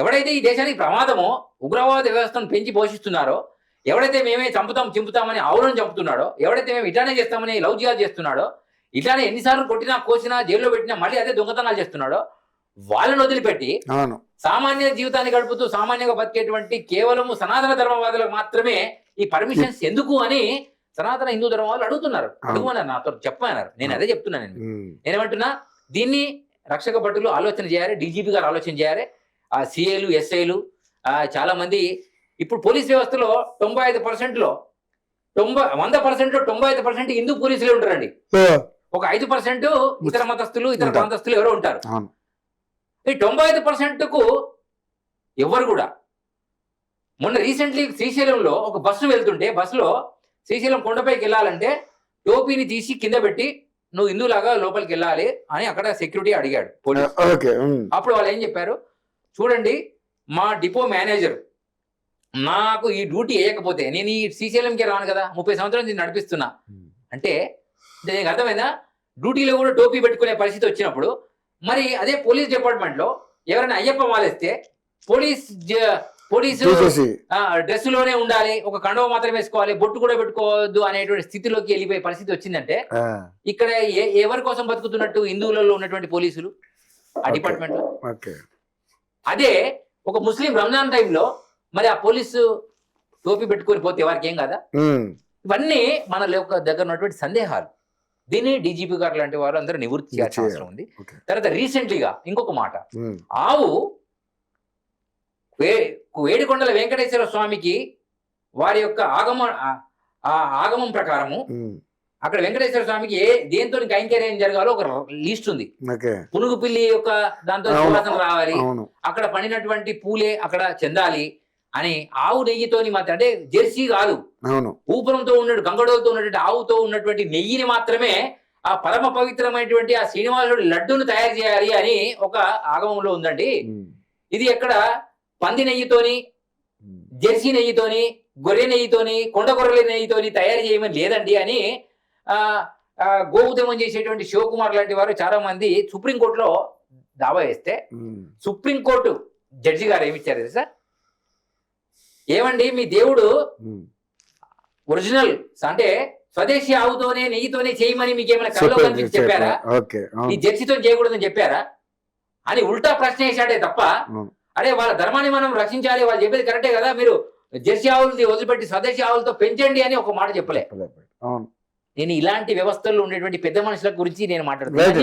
ఎవడైతే ఈ దేశానికి ప్రమాదమో ఉగ్రవాద వ్యవస్థను పెంచి పోషిస్తున్నారో, ఎవడైతే మేమే చింపుతామని ఆవులను చంపుతున్నాడో, ఎవడైతే మేము ఇట్లానే చేస్తామని లవ్ జిహాద్ చేస్తున్నాడో, ఇట్లానే ఎన్నిసార్లు కొట్టినా కోసినా జైల్లో పెట్టినా మళ్ళీ అదే దొంగతనాలు చేస్తున్నాడో వాళ్ళని వదిలిపెట్టి సామాన్య జీవితాన్ని గడుపుతూ సామాన్యంగా బతికేటువంటి కేవలము సనాతన ధర్మవాదులకు మాత్రమే ఈ పర్మిషన్స్ ఎందుకు అని సనాతన హిందూ ధర్మవాదులు అడుగుతున్నారు. అడుగుమన్నారు, నాతో చెప్పమన్నారు. నేను అదే చెప్తున్నాను. నేనేమంటున్నా, దీన్ని రక్షక భటులు ఆలోచన చేయాలి, డీజీపీ గారు ఆలోచన చేయాలి, ఆ సిఐలు ఎస్ఐలు చాలా మంది ఇప్పుడు పోలీస్ వ్యవస్థలో 95%లో 95% హిందూ పోలీసులే ఉంటారండి. ఒక 5% ఇతర మతస్థులు ఇతర ప్రాంతస్తులు ఎవరో ఉంటారు. ఈ 95%కు ఎవరు కూడా మొన్న రీసెంట్లీ శ్రీశైలంలో ఒక బస్సు వెళ్తుంటే బస్సులో శ్రీశైలం కొండపైకి వెళ్ళాలంటే టోపీని తీసి కింద పెట్టి నువ్వు హిందూలాగా లోపలికి వెళ్ళాలి అని అక్కడ సెక్యూరిటీ అడిగాడు పోలీసు. అప్పుడు వాళ్ళు ఏం చెప్పారు, చూడండి మా డిపో మేనేజర్ నాకు ఈ డ్యూటీ వేయకపోతే నేను ఈ శ్రీశైలంకి రాను కదా, 30 సంవత్సరాలు నేను నడిపిస్తున్నా అంటే నీకు అర్థమైందా? డ్యూటీలో కూడా టోపీ పెట్టుకునే పరిస్థితి వచ్చినప్పుడు మరి అదే పోలీస్ డిపార్ట్మెంట్ లో ఎవరైనా అయ్యప్ప మాలేస్తే పోలీసు డ్రెస్ లోనే ఉండాలి, ఒక కండవ మాత్రం వేసుకోవాలి, బొట్టు కూడా పెట్టుకోవద్దు అనేటువంటి స్థితిలోకి వెళ్ళిపోయే పరిస్థితి వచ్చిందంటే ఇక్కడ ఎవరి కోసం బతుకుతున్నట్టు హిందువులలో ఉన్నటువంటి పోలీసులు ఆ డిపార్ట్మెంట్ లో. అదే ఒక ముస్లిం రంజాన్ టైంలో మరి ఆ పోలీసు టోపీ పెట్టుకొని పోతే వారికి ఏం కదా? ఇవన్నీ మన దగ్గర ఉన్నటువంటి సందేహాలు. దీన్ని డీజీపీ గారు లాంటి వారు అందరూ నివృత్తి చేయాల్సిన అవసరం ఉంది. తర్వాత రీసెంట్లీగా ఇంకొక మాట, ఆవు వేడికొండల వెంకటేశ్వర స్వామికి వారి యొక్క ఆగమం ప్రకారము అక్కడ వెంకటేశ్వర స్వామికి దేంతో కైంకర్యం జరగాలో ఒక లిస్ట్ ఉంది. పునుగు పిల్లి యొక్క దాంతో సువాసన రావాలి, అక్కడ పండినటువంటి పూలే అక్కడ చెందాలి అని ఆవు నెయ్యితోని మాత్రం, అంటే జెర్సీ కాదు, ఊపురంతో ఉన్నట్టు గంగడోలతో ఉన్నటువంటి ఆవుతో ఉన్నటువంటి నెయ్యిని మాత్రమే ఆ పరమ పవిత్రమైనటువంటి ఆ శ్రీనివాసుడి లడ్డూను తయారు చేయాలి అని ఒక ఆగమంలో ఉందండి. ఇది ఎక్కడ పంది నెయ్యితోని జెర్సీ నెయ్యితోని గొర్రె నెయ్యితోని కొండ గొర్రెల నెయ్యితోని తయారు చేయమని లేదండి అని గోఉద్యమం చేసేటువంటి శివకుమార్ లాంటి వారు చాలా మంది సుప్రీంకోర్టులో దావా వేస్తే సుప్రీంకోర్టు జడ్జి గారు ఏమిచ్చారు తెలుసా? ఏమండి మీ దేవుడు ఒరిజినల్ అంటే స్వదేశీ ఆవుతోనే నెయ్యితోనే చేయమని మీకు ఏమైనా కల్లో కనిపించి చెప్పారా? ఈ జెర్సీతో చేయకూడదని చెప్పారా అని ఉల్టా ప్రశ్న వేశాడే తప్ప, అరే వాళ్ళ ధర్మాన్ని మనం రక్షించాలి, వాళ్ళు చెప్పేది కరెక్టే కదా, మీరు జెర్సీ ఆవులది వదిలిపెట్టి స్వదేశీ ఆవులతో పెంచండి అని ఒక మాట చెప్పలే. నేను ఇలాంటి వ్యవస్థల్లో ఉండేటువంటి పెద్ద మనుషుల గురించి నేను మాట్లాడుతున్నాను.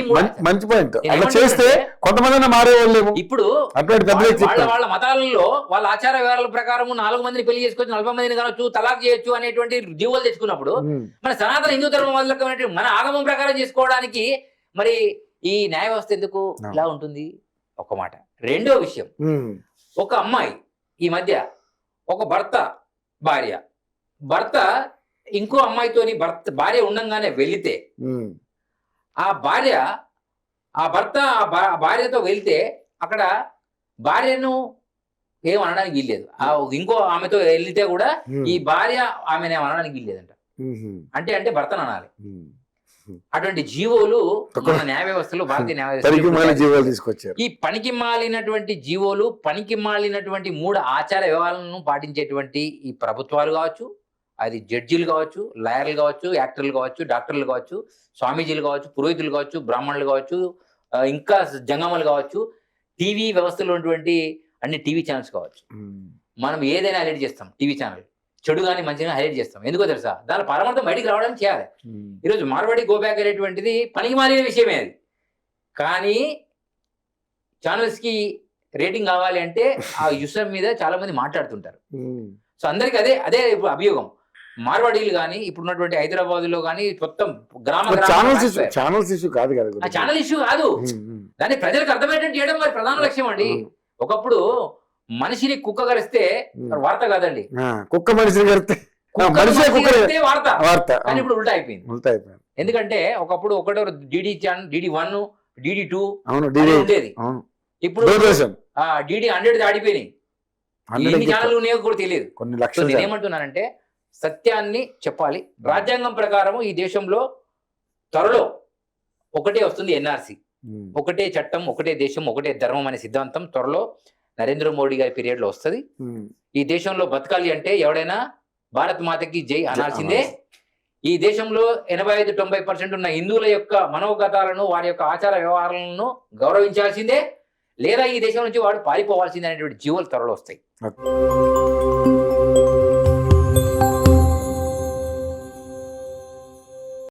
ఇప్పుడు వాళ్ళ మతాలలో వాళ్ళ ఆచార వ్యవహారాల ప్రకారం 4 మందిని పెళ్లి చేసుకోవచ్చు, 40 మందిని కావచ్చు, తలాక్ చేయొచ్చు అనేటువంటి జీవోలు తెచ్చుకున్నప్పుడు మన సనాతన హిందూ ధర్మం వల్ల మన ఆగమం ప్రకారం చేసుకోవడానికి మరి ఈ న్యాయ వ్యవస్థ ఎందుకు ఇలా ఉంటుంది? ఒక మాట. రెండో విషయం, ఒక అమ్మాయి ఈ మధ్య ఒక భర్త ఇంకో అమ్మాయితోని భార్య ఉండంగానే వెళితే ఆ భార్యతో వెళ్తే అక్కడ భార్యను ఏం అనడానికి వీల్లేదు. ఇంకో ఆమెతో వెళ్తే కూడా ఈ భార్య ఆమెను అనడానికి వీల్లేదంట. అంటే భర్తను అనాలి. అటువంటి జీవోలు మన న్యాయ వ్యవస్థలో, భారతీయ న్యాయ వ్యవస్థ ఈ పనికి మాలినటువంటి జీవోలు, పనికి మాలినటువంటి 3 ఆచార వ్యవహారాలను పాటించేటువంటి ఈ ప్రభుత్వాలు కావచ్చు, అది జడ్జీలు కావచ్చు, లాయర్లు కావచ్చు, యాక్టర్లు కావచ్చు, డాక్టర్లు కావచ్చు, స్వామీజీలు కావచ్చు, పురోహితులు కావచ్చు, బ్రాహ్మణులు కావచ్చు, ఇంకా జంగములు కావచ్చు, టీవీ వ్యవస్థలో ఉన్నటువంటి అన్ని టీవీ ఛానల్స్ కావచ్చు, మనం ఏదైనా హైలైట్ చేస్తాం. టీవీ ఛానల్ చెడు కానీ మంచిగా హైలైట్ చేస్తాం. ఎందుకో తెలుసా? దాని పరమార్థం బయటికి రావడానికి చేయాలి. ఈరోజు మార్వాడి గోబ్యాక్ అనేటువంటిది పనికి మాలిన విషయమే అది. కానీ ఛానల్స్ కి రేటింగ్ కావాలి అంటే ఆ విషయం మీద చాలా మంది మాట్లాడుతుంటారు. సో అందరికి అదే ఇప్పుడు అభియోగం. మార్వాడీలు కానీ ఇప్పుడున్నటువంటి హైదరాబాద్ లో కానీ మొత్తం ఛానల్ ఇష్యూ కాదు, దాన్ని ప్రజలకు అర్థమయ్యేటట్టు చేయడం మరి ప్రధాన లక్ష్యం అండి. ఒకప్పుడు మనిషిని కుక్క కరిస్తే వార్త కాదండి, కుక్క మనిషిని కరిస్తే వార్త. కానీ ఇప్పుడు ఉల్టా అయిపోయింది. ఎందుకంటే ఒకప్పుడు ఒకటో DD1 DD2 ఉండేది. ఇప్పుడు DD 100 దాడిపోయినాయి. ఎన్ని ఛానల్ ఉన్నాయో కూడా తెలియదు. నేనేమంటున్నానంటే సత్యాన్ని చెప్పాలి. రాజ్యాంగం ప్రకారం ఈ దేశంలో త్వరలో ఒకటే వస్తుంది NRC, ఒకటే చట్టం, ఒకటే దేశం, ఒకటే ధర్మం అనే సిద్ధాంతం త్వరలో నరేంద్ర మోడీ గారి పీరియడ్ లో వస్తుంది. ఈ దేశంలో బతకాలి అంటే ఎవడైనా భారత్ మాతకి జై అనాల్సిందే. ఈ దేశంలో 85-90% ఉన్న హిందువుల యొక్క మనోగతాలను, వారి యొక్క ఆచార వ్యవహారాలను గౌరవించాల్సిందే, లేదా ఈ దేశం నుంచి వాడు పారిపోవాల్సిందే అనేటువంటి జీవోలు త్వరలో వస్తాయి.